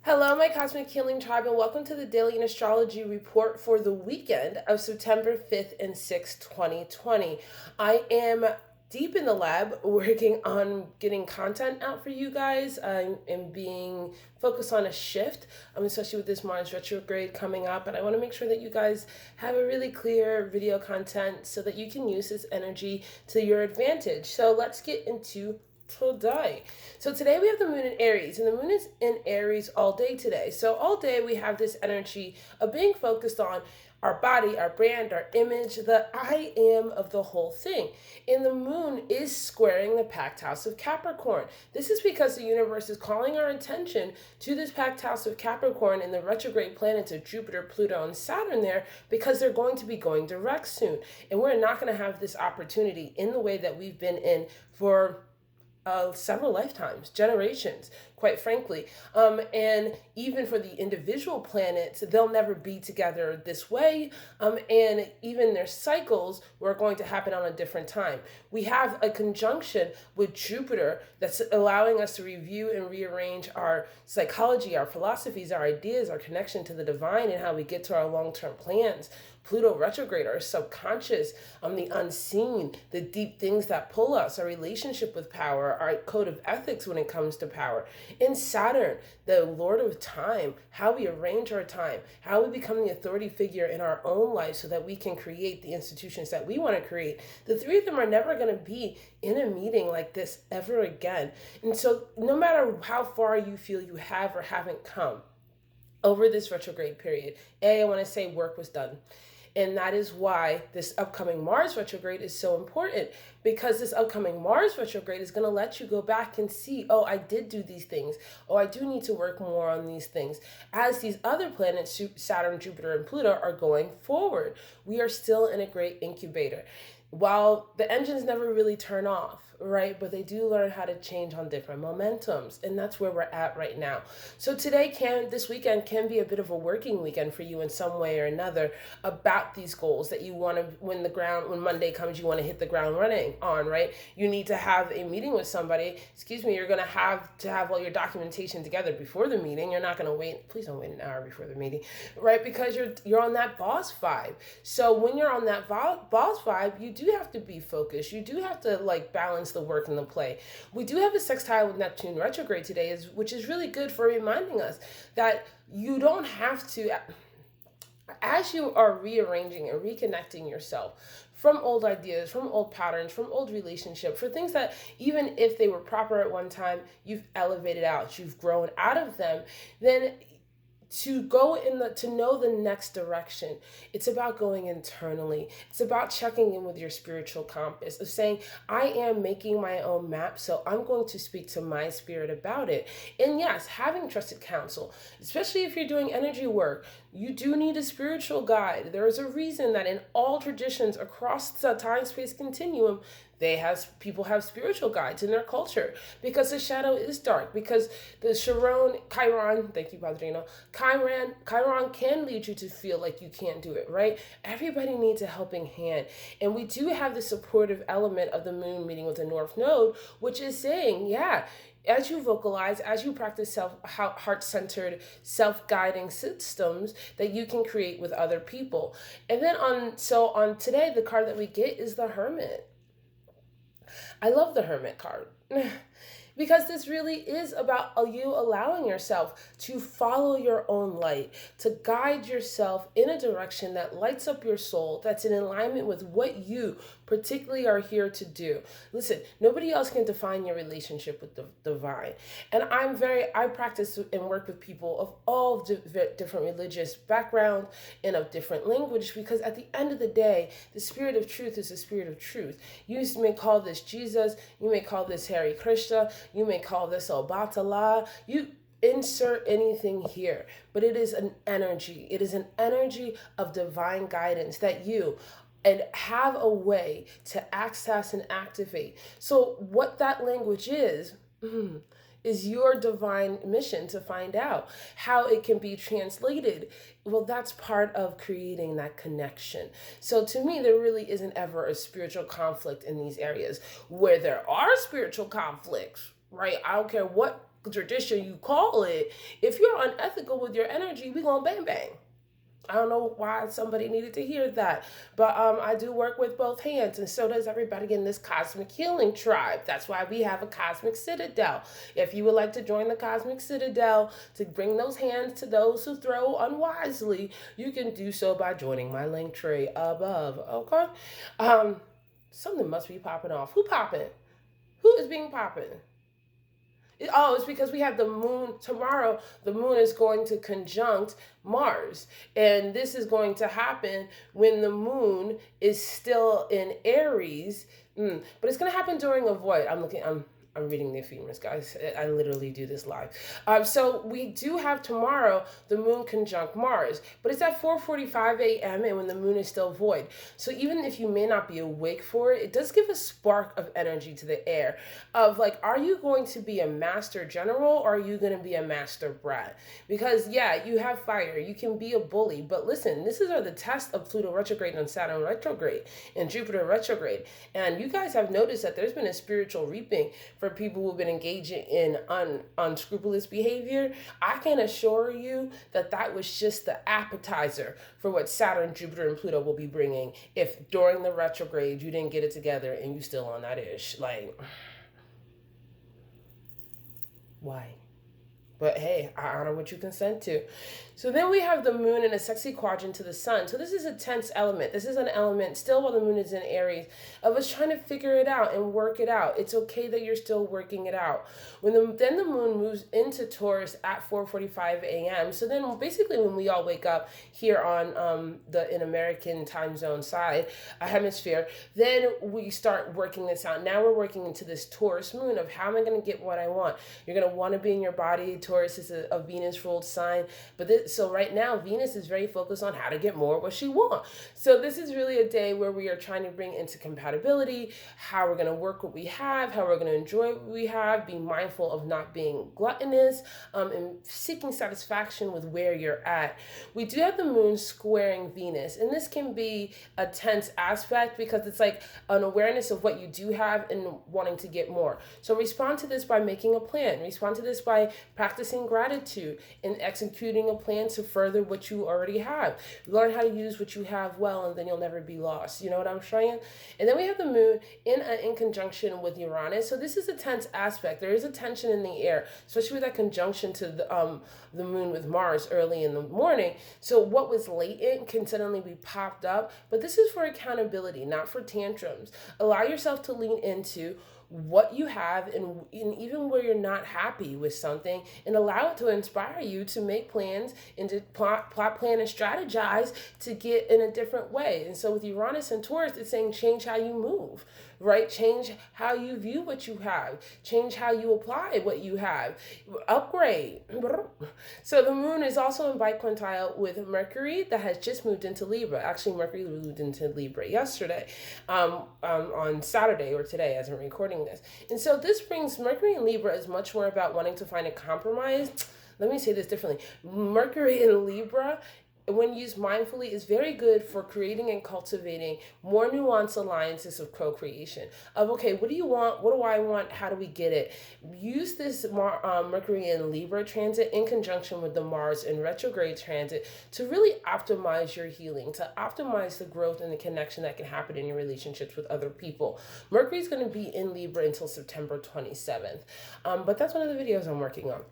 Hello, my Cosmic Healing Tribe, and welcome to the Daily and Astrology Report for the weekend of September 5th and 6th, 2020. I am deep in the lab working on getting content out for you guys and being focused on a shift, especially with this Mars retrograde coming up. And I want to make sure that you guys have a really clear video content so that you can use this energy to your advantage. So let's get into today. So today we have the moon in Aries, and the moon is in Aries all day today. So all day we have this energy of being focused on our body, our brand, our image, the I am of the whole thing. And the moon is squaring the packed house of Capricorn. This is because the universe is calling our attention to this packed house of Capricorn and the retrograde planets of Jupiter, Pluto, and Saturn there, because they're going to be going direct soon. And we're not going to have this opportunity in the way that we've been in for several lifetimes, generations, quite frankly. And even for the individual planets, they'll never be together this way. And even their cycles were going to happen on a different time. We have a conjunction with Jupiter that's allowing us to review and rearrange our psychology, our philosophies, our ideas, our connection to the divine, and how we get to our long-term plans. Pluto retrograde, our subconscious, the unseen, the deep things that pull us, our relationship with power, our code of ethics when it comes to power. In Saturn, the Lord of time, how we arrange our time, how we become the authority figure in our own life so that we can create the institutions that we want to create. The three of them are never going to be in a meeting like this ever again. And so no matter how far you feel you have or haven't come over this retrograde period, I want to say work was done. And that is why this upcoming Mars retrograde is so important, because this upcoming Mars retrograde is going to let you go back and see, oh, I did do these things. Oh, I do need to work more on these things. As these other planets, Saturn, Jupiter, and Pluto, are going forward, we are still in a great incubator. While the engines never really turn off, right? But they do learn how to change on different momentums. And that's where we're at right now. So this weekend can be a bit of a working weekend for you in some way or another about these goals that you want to, when Monday comes, you want to hit the ground running on, right? You need to have a meeting with somebody. You're going to have all your documentation together before the meeting. You're not going to wait. Please don't wait an hour before the meeting, right? Because you're on that boss vibe. So when you're on that boss vibe, you do have to be focused. You do have to balance the work and the play. We do have a sextile with Neptune retrograde today, which is really good for reminding us that you don't have to, as you are rearranging and reconnecting yourself from old ideas, from old patterns, from old relationships, for things that even if they were proper at one time, you've elevated out, you've grown out of them, then to know the next direction, it's about going internally. It's about checking in with your spiritual compass, of saying, I am making my own map, so I'm going to speak to my spirit about it. And yes, having trusted counsel, especially if you're doing energy work, you do need a spiritual guide. There is a reason that in all traditions across the time-space continuum, people have spiritual guides in their culture, because the shadow is dark, because the Chiron, thank you, Padrino, Chiron can lead you to feel like you can't do it, right? Everybody needs a helping hand. And we do have the supportive element of the moon meeting with the North Node, which is saying, yeah, as you vocalize, as you practice heart-centered, self-guiding systems that you can create with other people. And then on today, the card that we get is the Hermit. I love the Hermit card. Because this really is about you allowing yourself to follow your own light, to guide yourself in a direction that lights up your soul, that's in alignment with what you particularly are here to do. Listen, nobody else can define your relationship with the divine. And I practice and work with people of all different religious backgrounds and of different language, because at the end of the day, the spirit of truth is the spirit of truth. You may call this Jesus, you may call this Hare Krishna, you may call this Obatala, you insert anything here, but it is an energy. It is an energy of divine guidance that you and have a way to access and activate. So what that language is your divine mission to find out how it can be translated. Well, that's part of creating that connection. So to me, there really isn't ever a spiritual conflict in these areas. Where there are spiritual conflicts, right? I don't care what tradition you call it, if you're unethical with your energy, we gonna bang bang. I don't know why somebody needed to hear that, but I do work with both hands, and so does everybody in this cosmic healing tribe. That's why we have a cosmic citadel. If you would like to join the cosmic citadel to bring those hands to those who throw unwisely, you can do so by joining my link tree above. Okay, um, something must be popping off. Who popping? Who is being popping? Oh, it's because we have the moon tomorrow. The moon is going to conjunct Mars. And this is going to happen when the moon is still in Aries. But it's going to happen during a void. I'm reading the ephemeris, guys. I literally do this live. So we do have tomorrow the moon conjunct Mars, but it's at 4:45 a.m. and when the moon is still void. So even if you may not be awake for it, it does give a spark of energy to the air of like, are you going to be a master general or are you going to be a master brat? Because yeah, you have fire, you can be a bully, but listen, this is the test of Pluto retrograde and Saturn retrograde and Jupiter retrograde. And you guys have noticed that there's been a spiritual reaping for people who've been engaging in unscrupulous behavior. I can assure you that that was just the appetizer for what Saturn, Jupiter, and Pluto will be bringing if during the retrograde you didn't get it together and you still on that ish. Like, why? But hey, I honor what you consent to. So then we have the moon in a sexy quadrant to the sun. So this is a tense element. This is an element still while the moon is in Aries of us trying to figure it out and work it out. It's okay that you're still working it out. Then the moon moves into Taurus at 4:45 a.m. So then basically when we all wake up here on the in American time zone side, a hemisphere, then we start working this out. Now we're working into this Taurus moon of how am I going to get what I want? You're going to want to be in your body. Taurus is a Venus ruled sign, but so right now Venus is very focused on how to get more what she wants. So this is really a day where we are trying to bring into compatibility how we're going to work what we have, how we're going to enjoy what we have, be mindful of not being gluttonous, and seeking satisfaction with where you're at. We do have the moon squaring Venus, and this can be a tense aspect because it's like an awareness of what you do have and wanting to get more. So respond to this by making a plan. Respond to this by practicing gratitude and executing a plan to further what you already have. Learn how to use what you have well, and then you'll never be lost. You know what I'm saying? And then we have the moon in conjunction with Uranus. So this is a tense aspect. There is a tension in the air, especially with that conjunction to the moon with Mars early in the morning. So what was latent can suddenly be popped up. But this is for accountability, not for tantrums. Allow yourself to lean into what you have and even where you're not happy with something, and allow it to inspire you to make plans and to plot, plan, and strategize to get in a different way. And so with Uranus and Taurus, it's saying change how you move, right? Change how you view what you have, change how you apply what you have, upgrade. So the moon is also in biquintile with Mercury that has just moved into Libra. Actually, Mercury moved into Libra yesterday, on Saturday or today as I'm recording this. And so this brings Mercury in Libra is much more about wanting to find a compromise. Let me say this differently. Mercury in Libra, when used mindfully, is very good for creating and cultivating more nuanced alliances of co-creation. Of, okay, what do you want? What do I want? How do we get it? Use this Mercury in Libra transit in conjunction with the Mars in retrograde transit to really optimize your healing, to optimize the growth and the connection that can happen in your relationships with other people. Mercury is going to be in Libra until September 27th. But that's one of the videos I'm working on.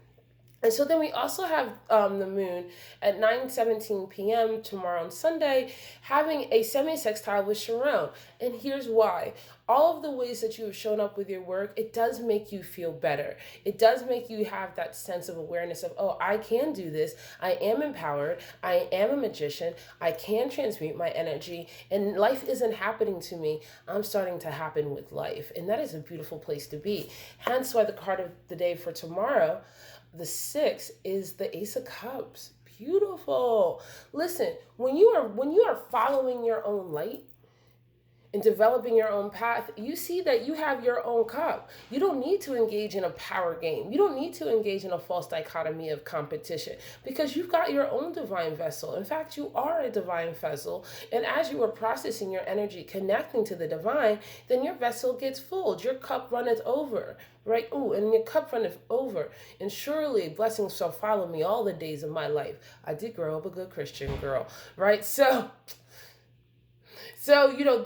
And so then we also have the moon at 9:17 p.m. tomorrow on Sunday, having a semi-sextile with Chiron. And here's why. All of the ways that you have shown up with your work, it does make you feel better. It does make you have that sense of awareness of, oh, I can do this. I am empowered. I am a magician. I can transmute my energy. And life isn't happening to me. I'm starting to happen with life. And that is a beautiful place to be. Hence why the card of the day for tomorrow, the 6, is the Ace of Cups. Beautiful. Listen, when you are following your own light, in developing your own path, you see that you have your own cup. You don't need to engage in a power game. You don't need to engage in a false dichotomy of competition because you've got your own divine vessel. In fact, you are a divine vessel. And as you are processing your energy, connecting to the divine, then your vessel gets full. Your cup runneth over. Right? Ooh, and your cup runneth over. And surely blessings shall follow me all the days of my life. I did grow up a good Christian girl. Right? So,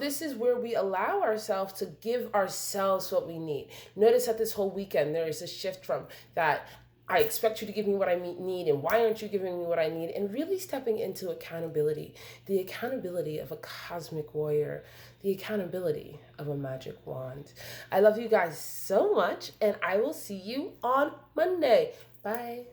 this is where we allow ourselves to give ourselves what we need. Notice that this whole weekend, there is a shift from that I expect you to give me what I need, and why aren't you giving me what I need? And really stepping into accountability, the accountability of a cosmic warrior, the accountability of a magic wand. I love you guys so much, and I will see you on Monday. Bye.